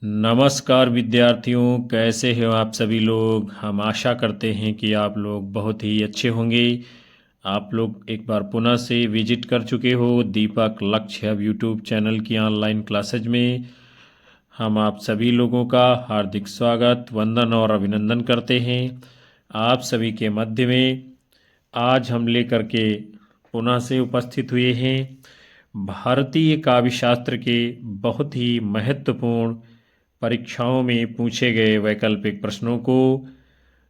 नमस्कार विद्यार्थियों, कैसे हो आप सभी लोग। हम आशा करते हैं कि आप लोग बहुत ही अच्छे होंगे। आप लोग एक बार पुनः से विजिट कर चुके हो दीपक लक्ष्य हब यूट्यूब चैनल की ऑनलाइन क्लासेज में। हम आप सभी लोगों का हार्दिक स्वागत, वंदन और अभिनंदन करते हैं। आप सभी के मध्य में आज हम लेकर के पुनः से उपस्थित हुए हैं भारतीय काव्य शास्त्र के बहुत ही महत्वपूर्ण परीक्षाओं में पूछे गए वैकल्पिक प्रश्नों को।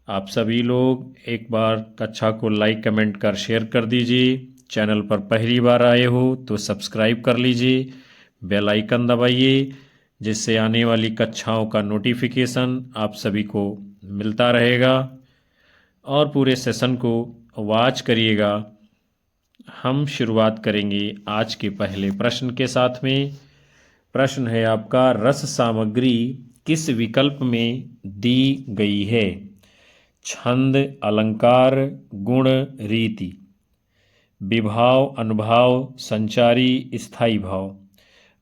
आप सभी लोग एक बार कक्षा को लाइक कमेंट कर शेयर कर दीजिए। चैनल पर पहली बार आए हो तो सब्सक्राइब कर लीजिए, बेल आइकन दबाइए, जिससे आने वाली कक्षाओं का नोटिफिकेशन आप सभी को मिलता रहेगा और पूरे सेशन को वॉच करिएगा। हम शुरुआत करेंगे आज के पहले प्रश्न के साथ में। प्रश्न है आपका, रस सामग्री किस विकल्प में दी गई है? छंद, अलंकार, गुण, रीति। विभाव, अनुभाव, संचारी, स्थायी भाव।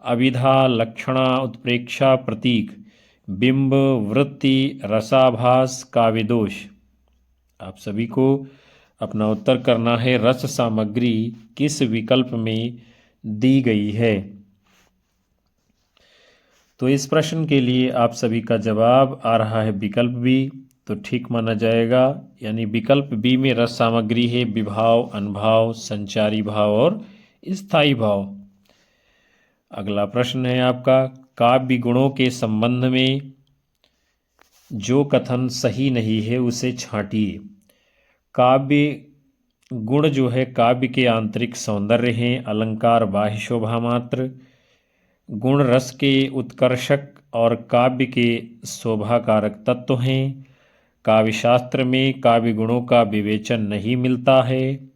अभिधा, लक्षणा, उत्प्रेक्षा, प्रतीक। बिंब, वृत्ति, रसाभास, काव्यदोष। आप सभी को अपना उत्तर करना है। रस सामग्री किस विकल्प में दी गई है? तो इस प्रश्न के लिए आप सभी का जवाब आ रहा है विकल्प बी, तो ठीक माना जाएगा। यानी विकल्प बी में रस सामग्री है विभाव, अनुभाव, संचारी भाव और स्थायी भाव। अगला प्रश्न है आपका, काव्य गुणों के संबंध में जो कथन सही नहीं है उसे छांटिए। काव्य गुण जो है काव्य के आंतरिक सौंदर्य हैं, अलंकार बाह्य शोभा मात्र, गुण रस के उत्कर्षक और काव्य के शोभाकारक तत्व हैं। काव्य शास्त्र में काव्य गुणों का विवेचन नहीं मिलता है।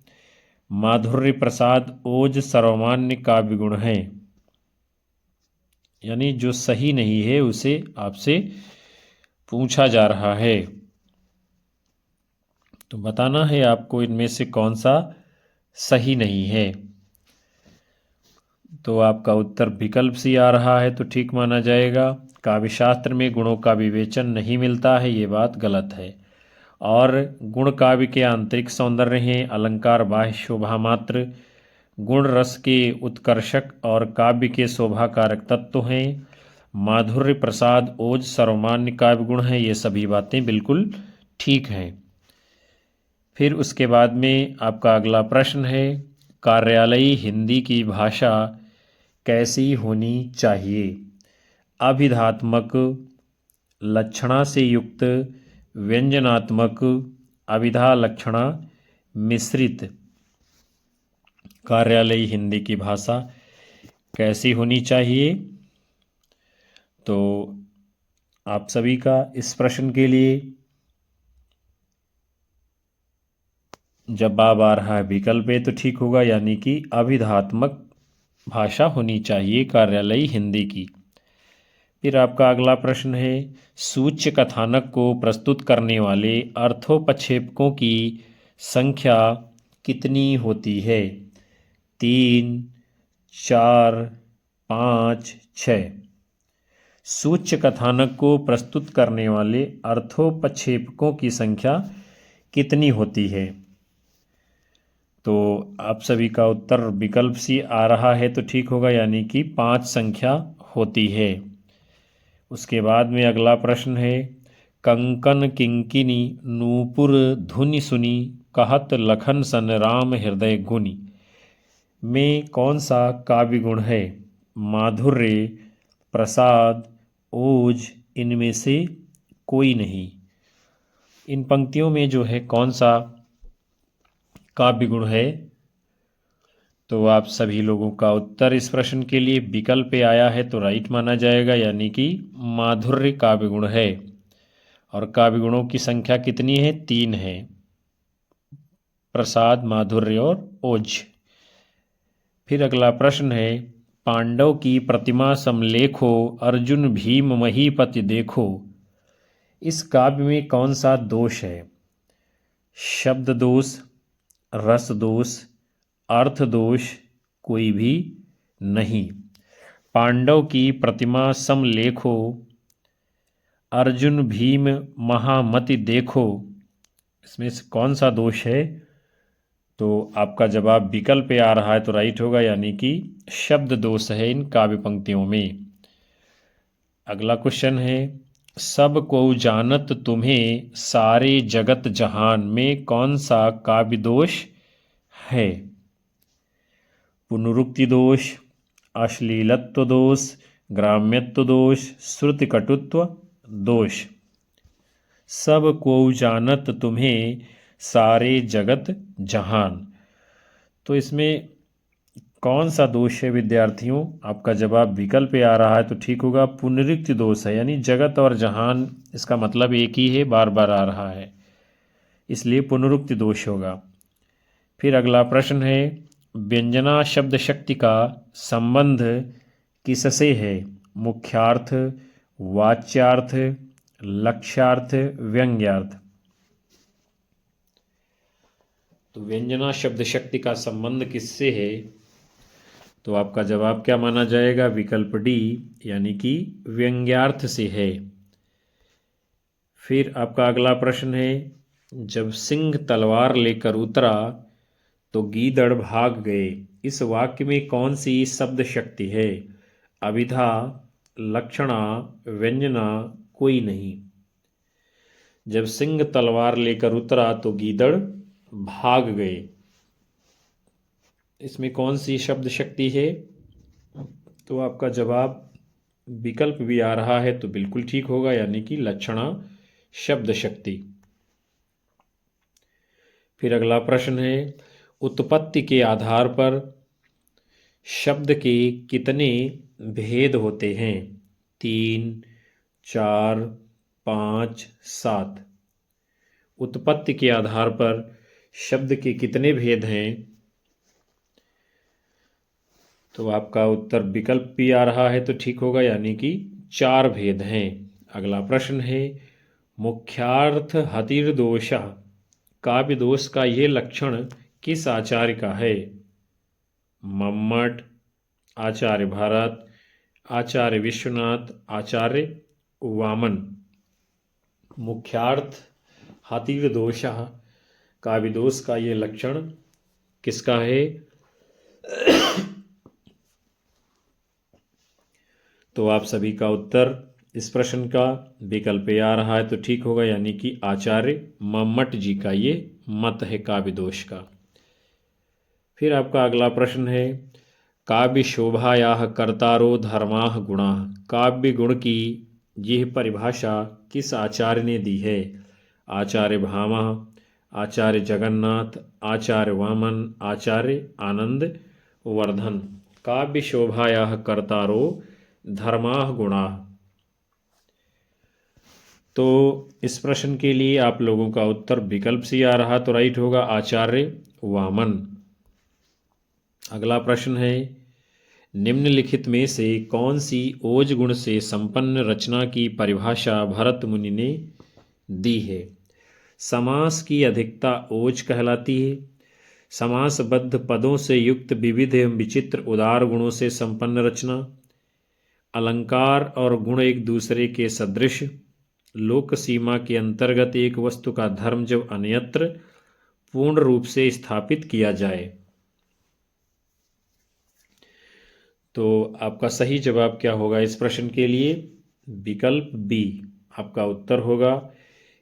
माधुर्य, प्रसाद, ओज सर्वमान्य काव्य गुण हैं। यानी जो सही नहीं है उसे आपसे पूछा जा रहा है, तो बताना है आपको इनमें से कौन सा सही नहीं है। तो आपका उत्तर विकल्प सी आ रहा है, तो ठीक माना जाएगा। काव्य शास्त्र में गुणों का विवेचन नहीं मिलता है, ये बात गलत है। और गुण काव्य के आंतरिक सौंदर्य हैं, अलंकार बाह्य शोभा मात्र, गुण रस के उत्कर्षक और काव्य के शोभाकारक तत्व हैं, माधुर्य, प्रसाद, ओज सर्वमान्य काव्य गुण हैं। ये सभी बातें बिल्कुल ठीक हैं। फिर उसके बाद में आपका अगला प्रश्न है, कार्यालयी हिंदी की भाषा कैसी होनी चाहिए? अभिधात्मक, लक्षणा से युक्त, व्यंजनात्मक, अभिधा लक्षणा मिश्रित। कार्यालयी हिंदी की भाषा कैसी होनी चाहिए? तो आप सभी का इस प्रश्न के लिए जवाब आ रहा है विकल्प ए, तो ठीक होगा। यानी कि अभिधात्मक भाषा होनी चाहिए कार्यालयी हिंदी की। फिर आपका अगला प्रश्न है, सूच्य कथानक को प्रस्तुत करने वाले अर्थोपक्षेपकों की संख्या कितनी होती है? 3, 4, 5, 6। सूच्य कथानक को प्रस्तुत करने वाले अर्थोपक्षेपकों की संख्या कितनी होती है? तो आप सभी का उत्तर विकल्प सी आ रहा है, तो ठीक होगा। यानी कि 5 संख्या होती है। उसके बाद में अगला प्रश्न है, कंकन किंकिनी नूपुर धुनि सुनी, कहत लखन सन राम हृदय गुनि में कौन सा काव्य गुण है? माधुर्य, प्रसाद, ओज, इनमें से कोई नहीं। इन पंक्तियों में जो है कौन सा काव्य गुण है? तो आप सभी लोगों का उत्तर इस प्रश्न के लिए विकल्प पे आया है, तो राइट माना जाएगा। यानी कि माधुर्य काव्य गुण है। और काव्य गुणों की संख्या कितनी है? 3 है, प्रसाद, माधुर्य और ओज। फिर अगला प्रश्न है, पांडव की प्रतिमा समलेखो, अर्जुन भीम महीपति देखो। इस काव्य में कौन सा दोष है? शब्द दोष, रस दोष, अर्थ दोष, कोई भी नहीं। पांडव की प्रतिमा समलेखो अर्जुन भीम महामति देखो, इसमें से कौन सा दोष है? तो आपका जवाब विकल्प पे आ रहा है तो राइट होगा, यानी कि शब्द दोष है इन काव्य पंक्तियों में। अगला क्वेश्चन है, सब को जानत तुम्हें सारे जगत जहान में कौन सा काव्य दोष है? पुनरुक्ति दोष, अश्लीलत्व दोष, ग्राम्यत्व दोष, श्रुतिकटुत्व दोष। सब को जानत तुम्हें सारे जगत जहान, तो इसमें कौन सा दोष है विद्यार्थियों? आपका जवाब विकल्प पे आ रहा है तो ठीक होगा, पुनरुक्ति दोष है, यानी जगत और जहान इसका मतलब एक ही है, बार बार आ रहा है, इसलिए पुनरुक्ति दोष होगा। फिर अगला प्रश्न है, व्यंजना शब्द शक्ति का संबंध किससे है? मुख्यार्थ, वाच्यार्थ, लक्ष्यार्थ, व्यंग्यार्थ। तो व्यंजना शब्द शक्ति का संबंध किससे है? तो आपका जवाब क्या माना जाएगा? विकल्प डी, यानी कि व्यंग्यार्थ से है। फिर आपका अगला प्रश्न है, जब सिंह तलवार लेकर उतरा तो गीदड़ भाग गए, इस वाक्य में कौन सी शब्द शक्ति है? अभिधा, लक्षणा, व्यंजना, कोई नहीं। जब सिंह तलवार लेकर उतरा तो गीदड़ भाग गए, इसमें कौन सी शब्द शक्ति है? तो आपका जवाब विकल्प भी आ रहा है तो बिल्कुल ठीक होगा, यानी कि लक्षणा शब्द शक्ति। फिर अगला प्रश्न है, उत्पत्ति के आधार पर शब्द के कितने भेद होते हैं? 3, 4, 5, 7। उत्पत्ति के आधार पर शब्द के कितने भेद हैं? तो आपका उत्तर विकल्प भी आ रहा है तो ठीक होगा, यानी कि 4 भेद हैं। अगला प्रश्न है, मुख्यार्थ हतिर दोष, काव्य दोष का ये लक्षण किस आचार्य का है? मम्मट, आचार्य भारत, आचार्य विश्वनाथ, आचार्य वामन। मुख्यार्थ हतिर दोष, काव्य दोष का ये लक्षण किसका है? तो आप सभी का उत्तर इस प्रश्न का विकल्प पे आ रहा है तो ठीक होगा, यानी कि आचार्य मम्मट जी का ये मत है काव्य दोष का। फिर आपका अगला प्रश्न है, काव्य शोभायाः कर्तारो धर्माः गुणाः, काव्य गुण की यह परिभाषा किस आचार्य ने दी है? आचार्य भामह, आचार्य जगन्नाथ, आचार्य वामन, आचार्य आनंद वर्धन। काव्य शोभायाः कर्तारो धर्माः गुणाः। तो इस प्रश्न के लिए आप लोगों का उत्तर विकल्प से आ रहा तो राइट होगा, आचार्य वामन। अगला प्रश्न है, निम्नलिखित में से कौन सी ओज गुण से संपन्न रचना की परिभाषा भरत मुनि ने दी है? समास की अधिकता ओज कहलाती है। समासबद्ध पदों से युक्त विविध एवं विचित्र उदार गुणों से संपन्न रचना। अलंकार और गुण एक दूसरे के सदृश। लोक सीमा के अंतर्गत एक वस्तु का धर्म जब अन्यत्र पूर्ण रूप से स्थापित किया जाए। तो आपका सही जवाब क्या होगा इस प्रश्न के लिए? विकल्प बी आपका उत्तर होगा,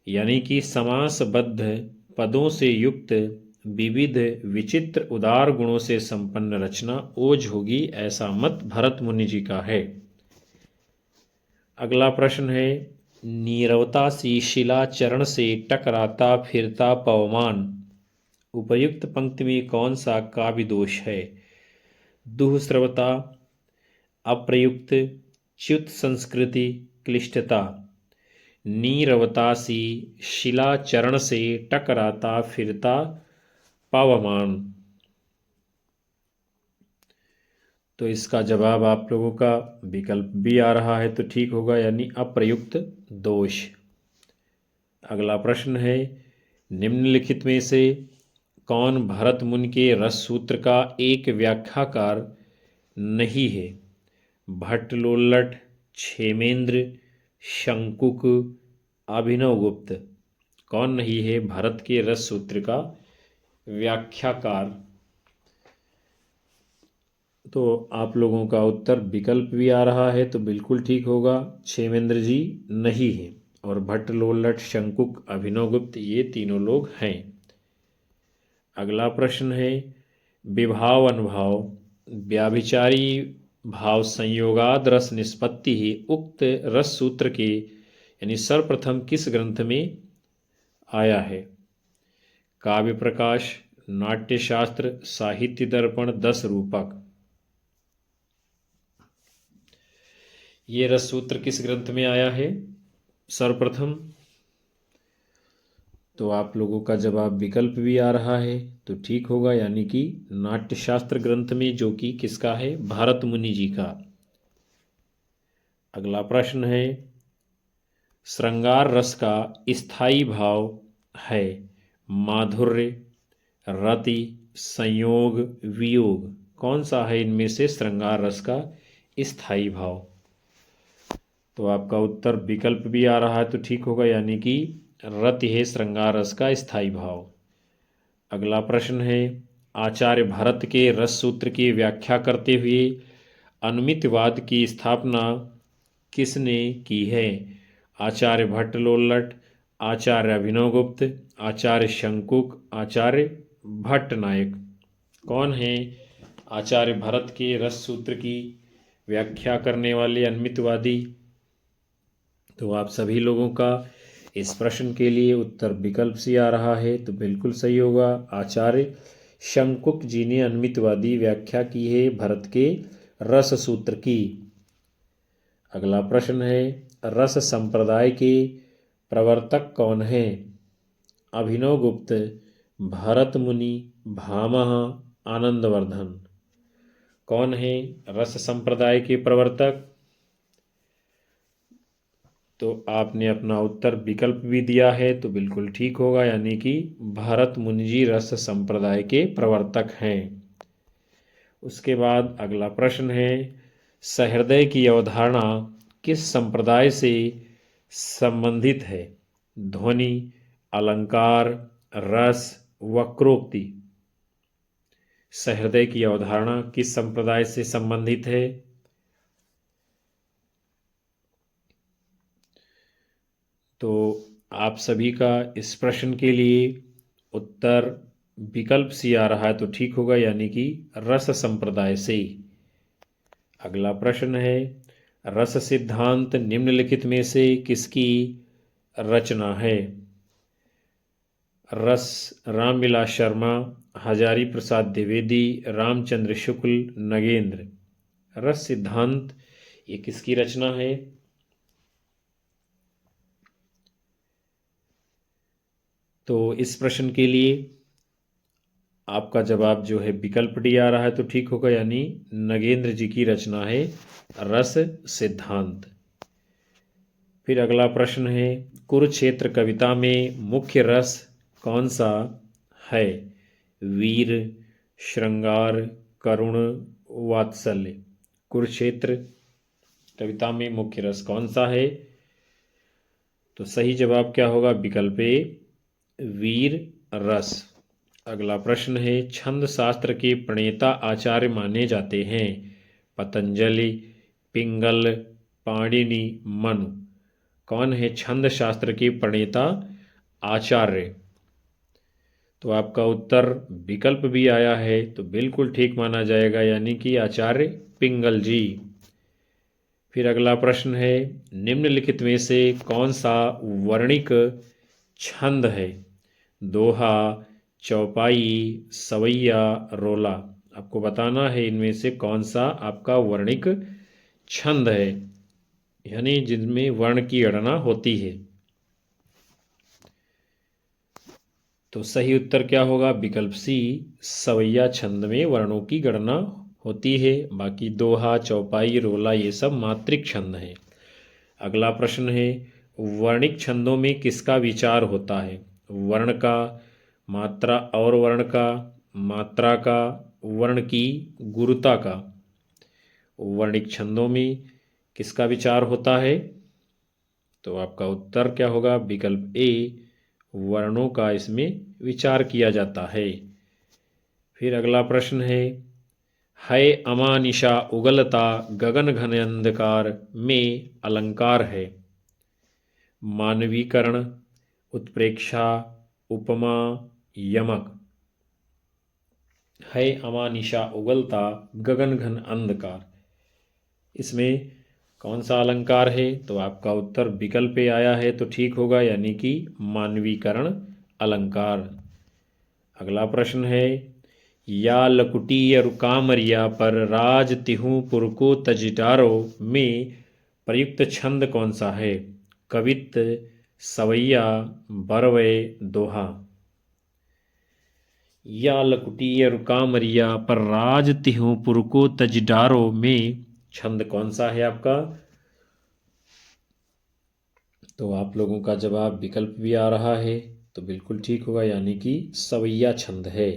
यानी कि समासबद्ध पदों से युक्त विविध विचित्र उदार गुणों से संपन्न रचना ओज होगी, ऐसा मत भरत मुनि जी का है। अगला प्रश्न है, नीरवता सी शिला चरण से टकराता फिरता पवमान, उपर्युक्त पंक्ति में कौन सा काव्य दोष है? दुःस्रवता, अप्रयुक्त, च्युत संस्कृति, क्लिष्टता। नीरवता सी शिला चरण से टकराता फिरता पावमान। तो इसका जवाब आप लोगों का विकल्प भी आ रहा है तो ठीक होगा, यानी अप्रयुक्त दोष। अगला प्रश्न है, निम्नलिखित में से कौन भरत मुनि के रस सूत्र का एक व्याख्याकार नहीं है? भट्ट लोल्लट, क्षेमेंद्र, शंकुक, अभिनवगुप्त। कौन नहीं है भारत के रस सूत्र का व्याख्याकार? तो आप लोगों का उत्तर विकल्प भी आ रहा है तो बिल्कुल ठीक होगा, क्षेमेंद्र जी नहीं है। और भट्ट, लोल्लट, शंकुक, अभिनवगुप्त ये तीनों लोग हैं। अगला प्रश्न है, विभाव अनुभाव व्याभिचारी भाव संयोगाद रस निष्पत्ति ही उक्त रस सूत्र के यानी सर्वप्रथम किस ग्रंथ में आया है? काव्य प्रकाश, नाट्यशास्त्र, साहित्य दर्पण, दस रूपक। ये रस सूत्र किस ग्रंथ में आया है सर्वप्रथम? तो आप लोगों का जवाब विकल्प भी आ रहा है तो ठीक होगा, यानी कि नाट्यशास्त्र ग्रंथ में, जो कि किसका है? भारत मुनि जी का। अगला प्रश्न है, श्रृंगार रस का स्थायी भाव है माधुर्य, रति, संयोग, वियोग। कौन सा है इनमें से श्रृंगार रस का स्थायी भाव? तो आपका उत्तर विकल्प भी आ रहा है तो ठीक होगा, यानी कि रति है श्रृंगार रस का स्थायी भाव। अगला प्रश्न है, आचार्य भरत के रस सूत्र की व्याख्या करते हुए अनुमितवाद की स्थापना किसने की है? आचार्य भट्ट लोल्लट, आचार्य अभिनवगुप्त, आचार्य शंकुक, आचार्य भट्ट नायक। कौन है आचार्य भरत के रस सूत्र की व्याख्या करने वाले अनुमितवादी? तो आप सभी लोगों का इस प्रश्न के लिए उत्तर विकल्प से आ रहा है तो बिल्कुल सही होगा, आचार्य शंकुक जी ने अनुमितवादी व्याख्या की है भरत के रस सूत्र की। अगला प्रश्न है, रस संप्रदाय के प्रवर्तक कौन है? अभिनवगुप्त, भरत मुनि, भामह, आनंदवर्धन। कौन है रस संप्रदाय के प्रवर्तक? तो आपने अपना उत्तर विकल्प भी दिया है तो बिल्कुल ठीक होगा, यानी कि भरत मुनि जी रस संप्रदाय के प्रवर्तक हैं। उसके बाद अगला प्रश्न है, सहृदय की अवधारणा किस संप्रदाय से संबंधित है? ध्वनि, अलंकार, रस, वक्रोक्ति। सहृदय की अवधारणा किस संप्रदाय से संबंधित है? तो आप सभी का इस प्रश्न के लिए उत्तर विकल्प सी आ रहा है तो ठीक होगा, यानी कि रस संप्रदाय से। अगला प्रश्न है, रस सिद्धांत निम्नलिखित में से किसकी रचना है? रस रामविलास शर्मा, हजारी प्रसाद द्विवेदी, रामचंद्र शुक्ल, नगेंद्र। रस सिद्धांत ये किसकी रचना है? तो इस प्रश्न के लिए आपका जवाब जो है विकल्प डी आ रहा है तो ठीक होगा, यानी नगेंद्र जी की रचना है रस सिद्धांत। फिर अगला प्रश्न है, कुरुक्षेत्र कविता में मुख्य रस कौन सा है? वीर, श्रृंगार, करुण, वात्सल्य। कुरुक्षेत्र कविता में मुख्य रस कौन सा है? तो सही जवाब क्या होगा? विकल्प ए, वीर रस। अगला प्रश्न है, छंद शास्त्र के प्रणेता आचार्य माने जाते हैं? पतंजलि, पिंगल, पाणिनि, मनु। कौन है छंद शास्त्र के प्रणेता आचार्य? तो आपका उत्तर विकल्प भी आया है तो बिल्कुल ठीक माना जाएगा, यानी कि आचार्य पिंगल जी। फिर अगला प्रश्न है, निम्नलिखित में से कौन सा वर्णिक छंद है? दोहा, चौपाई, सवैया, रोला। आपको बताना है इनमें से कौन सा आपका वर्णिक छंद है, यानी जिनमें वर्ण की गणना होती है। तो सही उत्तर क्या होगा? विकल्प सी, सवैया छंद में वर्णों की गणना होती है। बाकी दोहा, चौपाई, रोला ये सब मात्रिक छंद हैं। अगला प्रश्न है, वर्णिक छंदों में किसका विचार होता है? वर्ण का, मात्रा और वर्ण का, मात्रा का, वर्ण की गुरुता का। वर्णिक छंदों में किसका विचार होता है? तो आपका उत्तर क्या होगा? विकल्प ए, वर्णों का इसमें विचार किया जाता है। फिर अगला प्रश्न है अमानिशा उगलता गगन घन अंधकार में अलंकार है। मानवीकरण, उत्प्रेक्षा, उपमा, यमक। है अमानिशा उगलता गगन घन अंधकार, इसमें कौन सा अलंकार है? तो आपका उत्तर विकल्प पे आया है तो ठीक होगा, यानी कि मानवीकरण अलंकार। अगला प्रश्न है या लकुटीय रुकामरिया पर राज तिहु पुरको तजिटारो में प्रयुक्त छंद कौन सा है? कवित, सवैया, बरवे, दोहा। या लकुटीय रुकामरिया पर राज तिहु पुरको तजिटारो में छंद कौन सा है आपका? तो आप लोगों का जवाब विकल्प भी आ रहा है तो बिल्कुल ठीक होगा, यानी कि सवैया छंद है।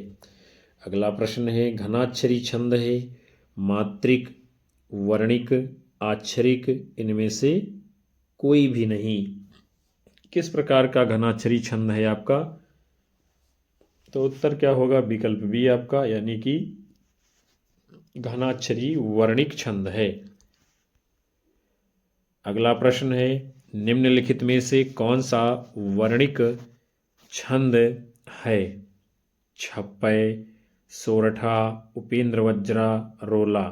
अगला प्रश्न है घनाक्षरी छंद है, मात्रिक, वर्णिक, आक्षरिक, इनमें से कोई भी नहीं। किस प्रकार का घनाक्षरी छंद है आपका? तो उत्तर क्या होगा? विकल्प बी आपका, यानी कि घनाक्षरी वर्णिक छंद है। अगला प्रश्न है निम्नलिखित में से कौन सा वर्णिक छंद है? छप्पय, सोरठा, उपेंद्र वज्रा, रोला।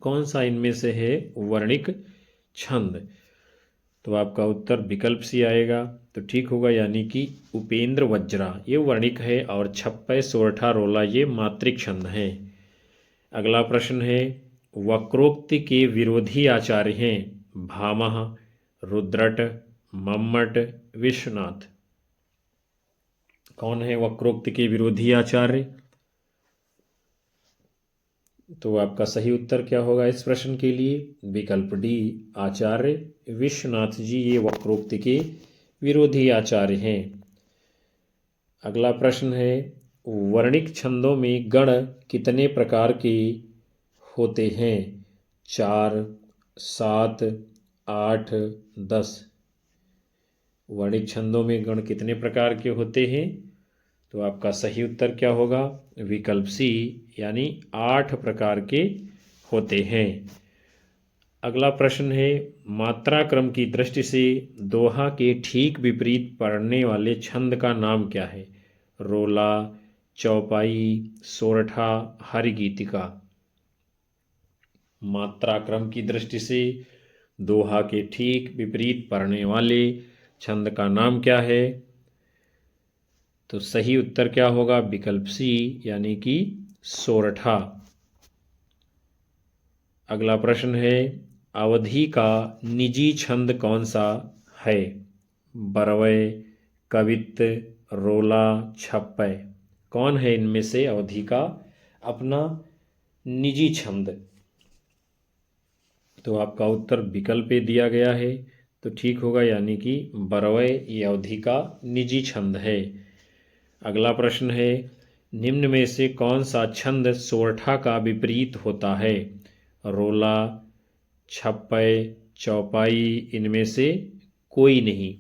कौन सा इनमें से है वर्णिक छंद? तो आपका उत्तर विकल्प सी आएगा तो ठीक होगा, यानी कि उपेंद्र वज्रा ये वर्णिक है और छप्पय, सोरठा, रोला ये मात्रिक छंद है। अगला प्रश्न है वक्रोक्ति के विरोधी आचार्य हैं भामह, रुद्रट, मम्मट, विश्वनाथ। कौन है वक्रोक्ति के विरोधी आचार्य? तो आपका सही उत्तर क्या होगा इस प्रश्न के लिए? विकल्प डी, आचार्य विश्वनाथ जी ये वक्रोक्ति के विरोधी आचार्य हैं। अगला प्रश्न है वर्णिक छंदों में गण कितने प्रकार के होते हैं? 4, 7, 8, 10। वर्णिक छंदों में गण कितने प्रकार के होते हैं? तो आपका सही उत्तर क्या होगा? विकल्प सी, यानी 8 प्रकार के होते हैं। अगला प्रश्न है मात्रा क्रम की दृष्टि से दोहा के ठीक विपरीत पढ़ने वाले छंद का नाम क्या है? रोला, चौपाई, सोरठा, हरिगीतिका। मात्रा क्रम की दृष्टि से दोहा के ठीक विपरीत पढ़ने वाले छंद का नाम क्या है? तो सही उत्तर क्या होगा? विकल्प सी, यानी कि सोरठा। अगला प्रश्न है अवधि का निजी छंद कौन सा है? बरवय, कवित, रोला, छप्पय। कौन है इनमें से अवधि का अपना निजी छंद? तो आपका उत्तर विकल्प पे दिया गया है तो ठीक होगा, यानी कि बरवय ये अवधि का निजी छंद है। अगला प्रश्न है निम्न में से कौन सा छंद सोरठा का विपरीत होता है? रोला, छप्पय, चौपाई, इनमें से कोई नहीं।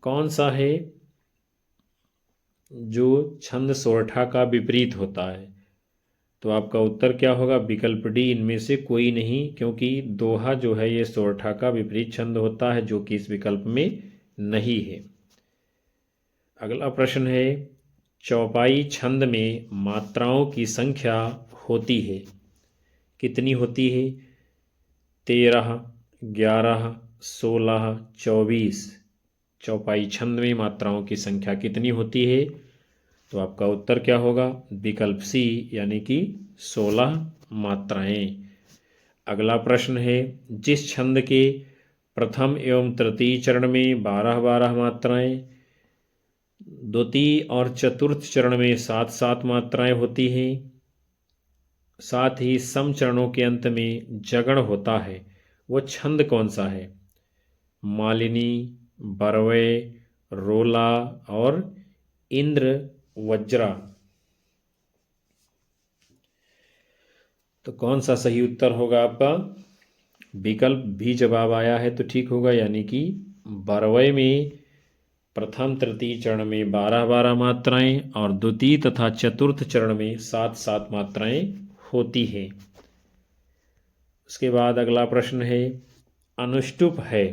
कौन सा है जो छंद सोरठा का विपरीत होता है? तो आपका उत्तर क्या होगा? विकल्प डी, इनमें से कोई नहीं, क्योंकि दोहा जो है ये सोरठा का विपरीत छंद होता है जो कि इस विकल्प में नहीं है। अगला प्रश्न है चौपाई छंद में मात्राओं की संख्या होती है, कितनी होती है? 13, 11, 16, 24। चौपाई छंद में मात्राओं की संख्या कितनी होती है? तो आपका उत्तर क्या होगा? विकल्प सी, यानी कि 16 मात्राएं। अगला प्रश्न है जिस छंद के प्रथम एवं तृतीय चरण में 12-12 मात्राएं, द्वितीय और चतुर्थ चरण में 7-7 मात्राएं होती हैं, साथ ही सम चरणों के अंत में जगण होता है, वो छंद कौन सा है? मालिनी, बरवे, रोला और इंद्र वज्रा। तो कौन सा सही उत्तर होगा आपका? विकल्प भी जवाब आया है तो ठीक होगा, यानी कि बरवय में प्रथम तृतीय चरण में 12-12 मात्राएं और द्वितीय तथा चतुर्थ चरण में 7-7 मात्राएं होती हैं। उसके बाद अगला प्रश्न है, अनुष्टुप है।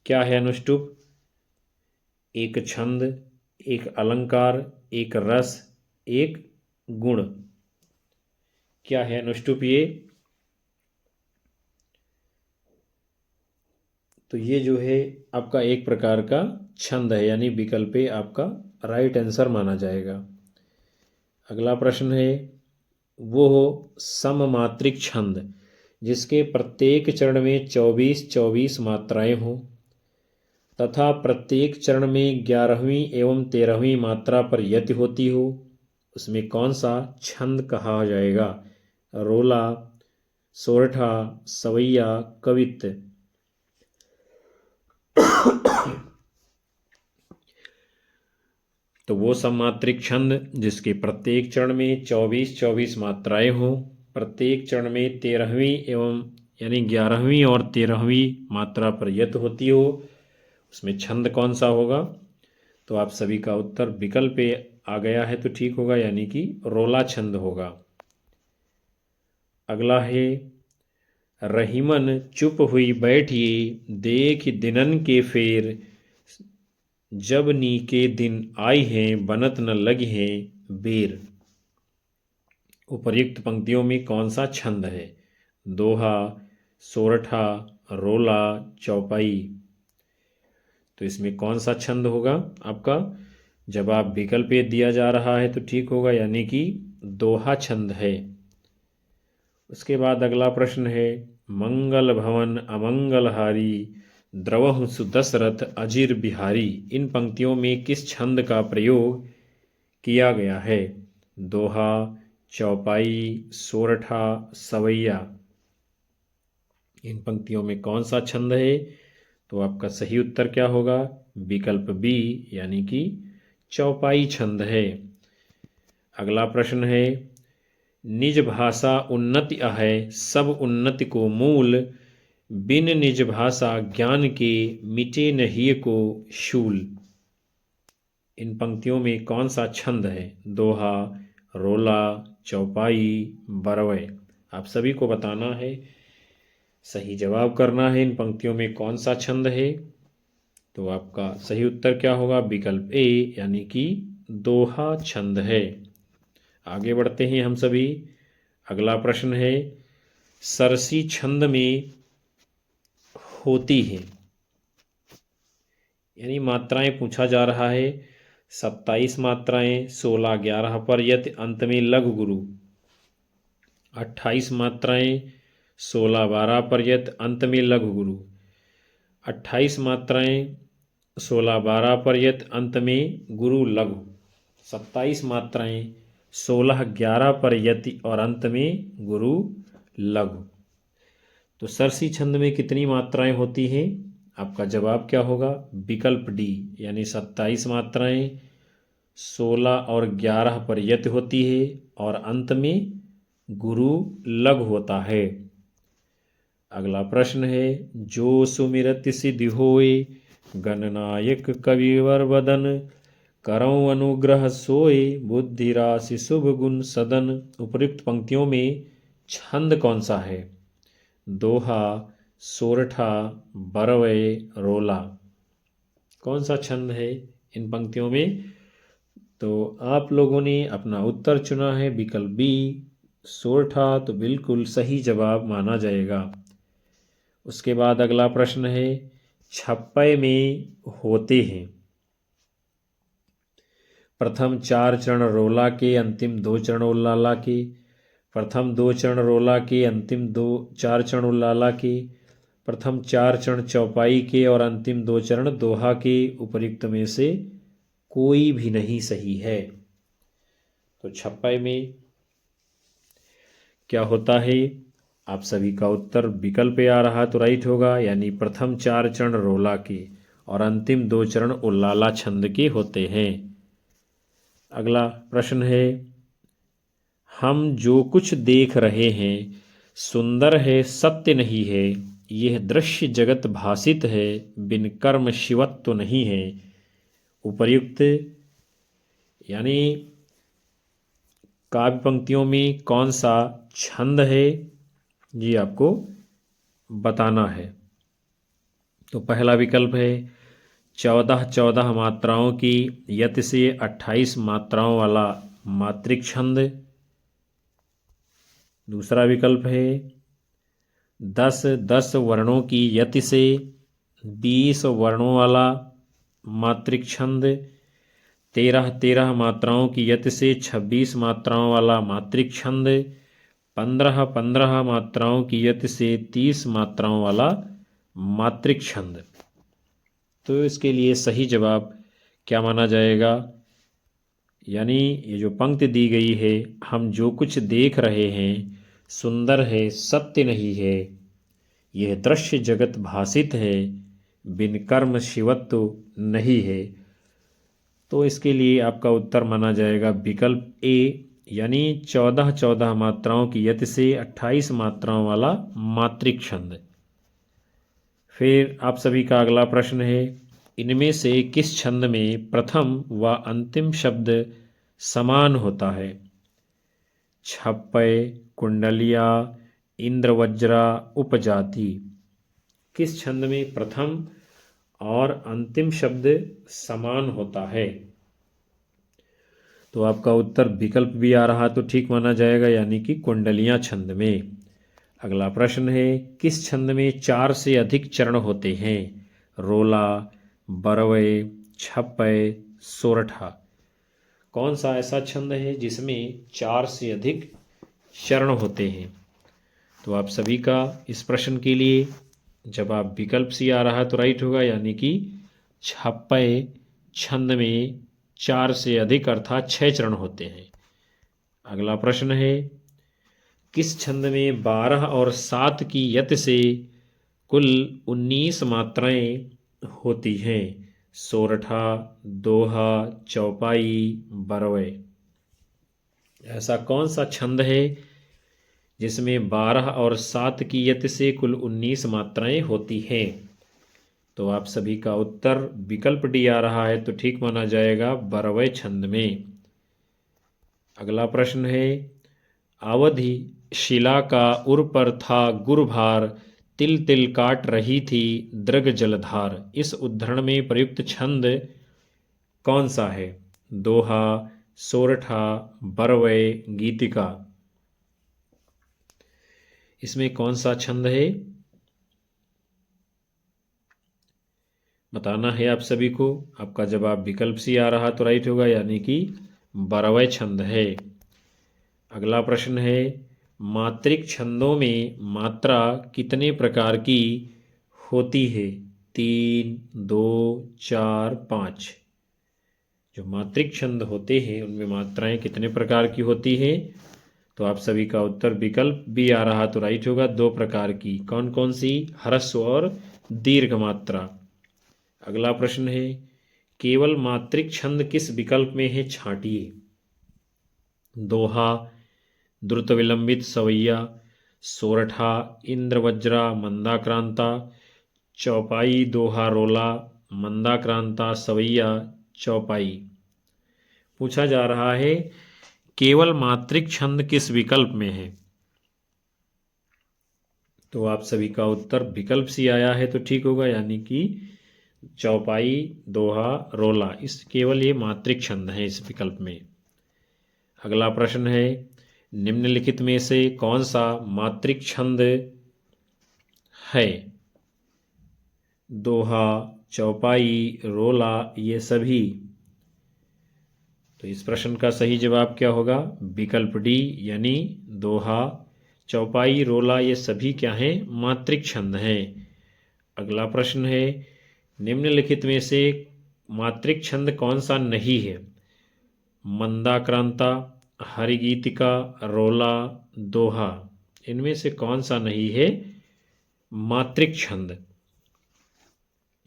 क्या है अनुष्टुप? एक छंद, एक अलंकार, एक रस, एक गुण। क्या है अनुष्टुप ये? तो ये जो है आपका एक प्रकार का छंद है, यानी विकल्प ए आपका राइट आंसर माना जाएगा। अगला प्रश्न है, वो सममात्रिक छंद जिसके प्रत्येक चरण में 24-24 मात्राएं हों तथा प्रत्येक चरण में 11वीं एवं 13वीं मात्रा पर यति होती हो, उसमें कौन सा छंद कहा जाएगा? रोला, सोरठा, सवैया, कवित्त। तो वो सममात्रिक छंद जिसके प्रत्येक चरण में 24-24 मात्राएं हों, प्रत्येक चरण में 13वीं एवं यानी 11वीं और 13वीं मात्रा पर यत होती हो, उसमें छंद कौन सा होगा? तो आप सभी का उत्तर विकल्प ए आ गया है तो ठीक होगा, यानी कि रोला छंद होगा। अगला है, रहीमन चुप हुई बैठिए देख दिनन के फेर, जब नी के दिन आई हैं बनत न लगी हैं बेर। उपर्युक्त पंक्तियों में कौन सा छंद है? दोहा, सोरठा, रोला, चौपाई। तो इसमें कौन सा छंद होगा आपका? जवाब विकल्प ए दिया जा रहा है तो ठीक होगा, यानी कि दोहा छंद है। उसके बाद अगला प्रश्न है, मंगल भवन अमंगलहारी द्रवहु सुदशरथ अजिर बिहारी। इन पंक्तियों में किस छंद का प्रयोग किया गया है? दोहा, चौपाई, सोरठा, सवैया। इन पंक्तियों में कौन सा छंद है? तो आपका सही उत्तर क्या होगा? विकल्प बी, यानी कि चौपाई छंद है। अगला प्रश्न है, निज भाषा उन्नति अहै सब उन्नति को मूल, बिन निज भाषा ज्ञान के मिटे नहीं को शूल। इन पंक्तियों में कौन सा छंद है? दोहा, रोला, चौपाई, बरवय। आप सभी को बताना है, सही जवाब करना है इन पंक्तियों में कौन सा छंद है। तो आपका सही उत्तर क्या होगा? विकल्प ए, यानी कि दोहा छंद है। आगे बढ़ते हैं हम सभी। अगला प्रश्न है, सरसी छंद में होती है, यानी मात्राएं पूछा जा रहा है। 27 मात्राएं 16-11 पर यति अंत में लघु गुरु, 28 मात्राएं 16-12 पर यति अंत में लघु गुरु, 28 मात्राएं 16-12 पर यति अंत में गुरु लघु, 27 मात्राएं 16-11 पर यति और अंत में गुरु लघु। तो सरसी छंद में कितनी मात्राएं होती हैं? आपका जवाब क्या होगा? विकल्प डी, यानी 27 मात्राएं 16 और 11 पर यति होती है और अंत में गुरु लघु होता है। अगला प्रश्न है, जो सुमिरति सिद्धि होए गणनायक कविवर बदन, करऊं अनुग्रह सोए बुद्धि राशि शुभ गुण सदन। उपयुक्त पंक्तियों में छंद कौन सा है? दोहा, सोरठा, बरवय, रोला। कौन सा छंद है इन पंक्तियों में? तो आप लोगों ने अपना उत्तर चुना है विकल्प बी, सोरठा, तो बिल्कुल सही जवाब माना जाएगा। उसके बाद अगला प्रश्न है, छप्पय में होते हैं। प्रथम 4 चरण रोला के, अंतिम 2 चरण उल्लाला के, प्रथम 2 चरण रोला के, अंतिम 4 चरण उल्लाला के, प्रथम 4 चरण चौपाई के और अंतिम 2 चरण दोहा के। उपर्युक्त में से कोई भी नहीं सही है। तो छप्पय में क्या होता है? आप सभी का उत्तर विकल्प आ रहा तो राइट होगा, यानी प्रथम 4 चरण रोला के और अंतिम 2 चरण उल्लाला छंद के होते हैं। अगला प्रश्न है, हम जो कुछ देख रहे हैं सुंदर है सत्य नहीं है, यह दृश्य जगत भासित है, बिन कर्म शिवत्व नहीं है। उपर्युक्त यानी काव्य पंक्तियों में कौन सा छंद है, ये आपको बताना है। तो पहला विकल्प है 14 मात्राओं की यति से 28 मात्राओं वाला मात्रिक छंद। दूसरा विकल्प है 10 वर्णों की यति से 20 वर्णों वाला मात्रिक छंद। 13 मात्राओं की यति से 26 मात्राओं वाला मात्रिक छंद। 15 मात्राओं की यति से 30 मात्राओं वाला मात्रिक छंद। तो इसके लिए सही जवाब क्या माना जाएगा? यानी ये जो पंक्ति दी गई है, हम जो कुछ देख रहे हैं सुंदर है, सत्य नहीं है, यह दृश्य जगत भासित है, बिन कर्म शिवत्व नहीं है। तो इसके लिए आपका उत्तर माना जाएगा विकल्प ए, यानी 14 मात्राओं की यति से 28 मात्राओं वाला मात्रिक छंद। फिर आप सभी का अगला प्रश्न है, इनमें से किस छंद में प्रथम व अंतिम शब्द समान होता है? छप्पय, कुंडलिया, इंद्रवज्रा, उपजाति। किस छंद में प्रथम और अंतिम शब्द समान होता है? तो आपका उत्तर विकल्प भी आ रहा तो ठीक माना जाएगा, यानी कि कुंडलियां छंद में। अगला प्रश्न है, किस छंद में 4 से अधिक चरण होते हैं? रोला, बरवय, छप्पय, सोरठा। कौन सा ऐसा छंद है जिसमें 4 से अधिक चरण होते हैं? तो आप सभी का इस प्रश्न के लिए जवाब विकल्प सी आ रहा तो राइट होगा, यानी कि छप्पय छंद में 4 से अधिक अर्थात 6 चरण होते हैं। अगला प्रश्न है, किस छंद में 12 और 7 की यति से कुल 19 मात्राएं होती हैं? सोरठा, दोहा, चौपाई, बरवय। ऐसा कौन सा छंद है जिसमें 12 और 7 की यति से कुल 19 मात्राएं होती हैं? तो आप सभी का उत्तर विकल्प डी आ रहा है तो ठीक माना जाएगा, बरवय छंद में। अगला प्रश्न है, अवधि शिला का उर पर था गुरुभार, तिल तिल काट रही थी दृग जलधार। इस उद्धरण में प्रयुक्त छंद कौन सा है? दोहा, सोरठा, बरवय, गीतिका। इसमें कौन सा छंद है बताना है आप सभी को। आपका जवाब विकल्प सी आ रहा तो राइट होगा, यानी कि बरवय छंद है। अगला प्रश्न है, मात्रिक छंदों में मात्रा कितने प्रकार की होती है? 3, 2, 4, 5। जो मात्रिक छंद होते हैं उनमें मात्राएं कितने प्रकार की होती हैं? तो आप सभी का उत्तर विकल्प भी आ रहा तो राइट होगा, 2 प्रकार की। कौन कौन सी? ह्रस्व और दीर्घ मात्रा। अगला प्रश्न है, केवल मात्रिक छंद किस विकल्प में है? छांटिए। दोहा, द्रुत विलंबित सवैया, सोरठा, इंद्रवज्रा, मंदाक्रांता, चौपाई, दोहा, रोला, मंदाक्रांता, सवैया, चौपाई। पूछा जा रहा है केवल मात्रिक छंद किस विकल्प में है? तो आप सभी का उत्तर विकल्प सी आया है तो ठीक होगा, यानी कि चौपाई, दोहा, रोला। इस केवल ये मात्रिक छंद है इस विकल्प में। अगला प्रश्न है, निम्नलिखित में से कौन सा मात्रिक छंद है? दोहा, चौपाई, रोला, ये सभी। तो इस प्रश्न का सही जवाब क्या होगा? विकल्प डी, यानी दोहा, चौपाई, रोला, ये सभी क्या हैं? मात्रिक छंद हैं। अगला प्रश्न है, निम्नलिखित में से मात्रिक छंद कौन सा नहीं है? मंदाक्रांता, हरिगीतिका, रोला, दोहा। इनमें से कौन सा नहीं है मात्रिक छंद?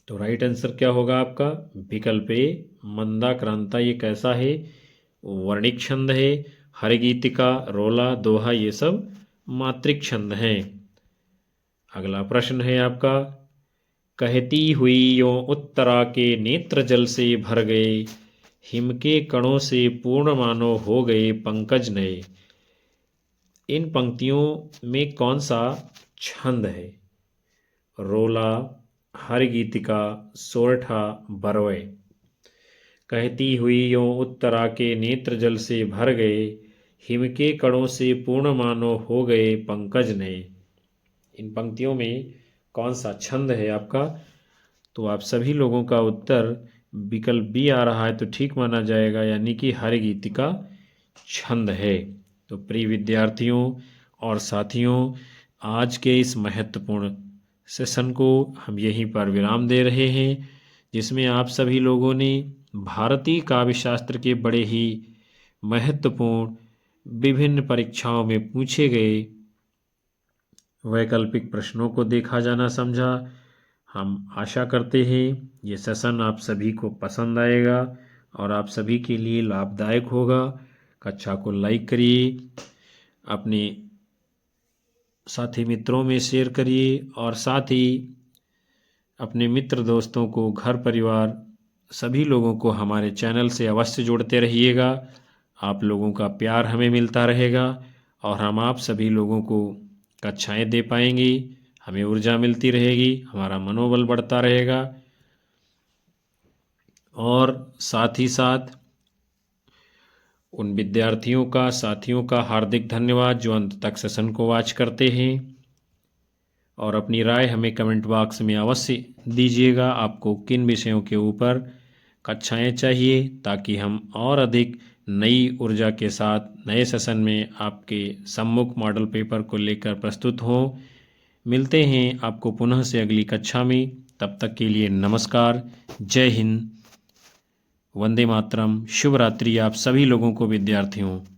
तो राइट आंसर क्या होगा आपका? विकल्प ए, मंदाक्रांता। ये कैसा है? वर्णिक छंद है। हरिगीतिका, रोला, दोहा, ये सब मात्रिक छंद हैं। अगला प्रश्न है आपका, कहती हुई यों उत्तरा के नेत्र जल से भर गए, हिम के कणों से पूर्ण मानो हो गए पंकज नए। इन पंक्तियों में कौन सा छंद है? रोला, हरिगीतिका, सोरठा, बरवय। कहती हुई यों उत्तरा के नेत्र जल से भर गए, हिम के कणों से पूर्ण मानो हो गए पंकज नए। इन पंक्तियों में कौन सा छंद है आपका? तो आप सभी लोगों का उत्तर विकल्प बी आ रहा है, तो ठीक माना जाएगा, यानी कि हरिगीतिका छंद है। तो प्रिय विद्यार्थियों और साथियों, आज के इस महत्वपूर्ण सेशन को हम यहीं पर विराम दे रहे हैं, जिसमें आप सभी लोगों ने भारतीय काव्य शास्त्र के बड़े ही महत्वपूर्ण विभिन्न परीक्षाओं में पूछे गए वैकल्पिक प्रश्नों को देखा जाना समझा। हम आशा करते हैं ये सेशन आप सभी को पसंद आएगा और आप सभी के लिए लाभदायक होगा। कक्षा को लाइक करिए, अपने साथी मित्रों में शेयर करिए और साथ ही अपने मित्र दोस्तों को, घर परिवार सभी लोगों को हमारे चैनल से अवश्य जोड़ते रहिएगा। आप लोगों का प्यार हमें मिलता रहेगा और हम आप सभी लोगों को कक्षाएं दे पाएंगे, हमें ऊर्जा मिलती रहेगी, हमारा मनोबल बढ़ता रहेगा। और साथ ही साथ उन विद्यार्थियों का, साथियों का हार्दिक धन्यवाद जो अंत तक सेशन को वॉच करते हैं, और अपनी राय हमें कमेंट बॉक्स में अवश्य दीजिएगा। आपको किन विषयों के ऊपर कक्षाएं चाहिए, ताकि हम और अधिक नई ऊर्जा के साथ नए सेशन में आपके सम्मुख मॉडल पेपर को लेकर प्रस्तुत हों। मिलते हैं आपको पुनः से अगली कक्षा में। तब तक के लिए नमस्कार, जय हिंद, वंदे मातरम, शुभ रात्रि आप सभी लोगों को विद्यार्थियों।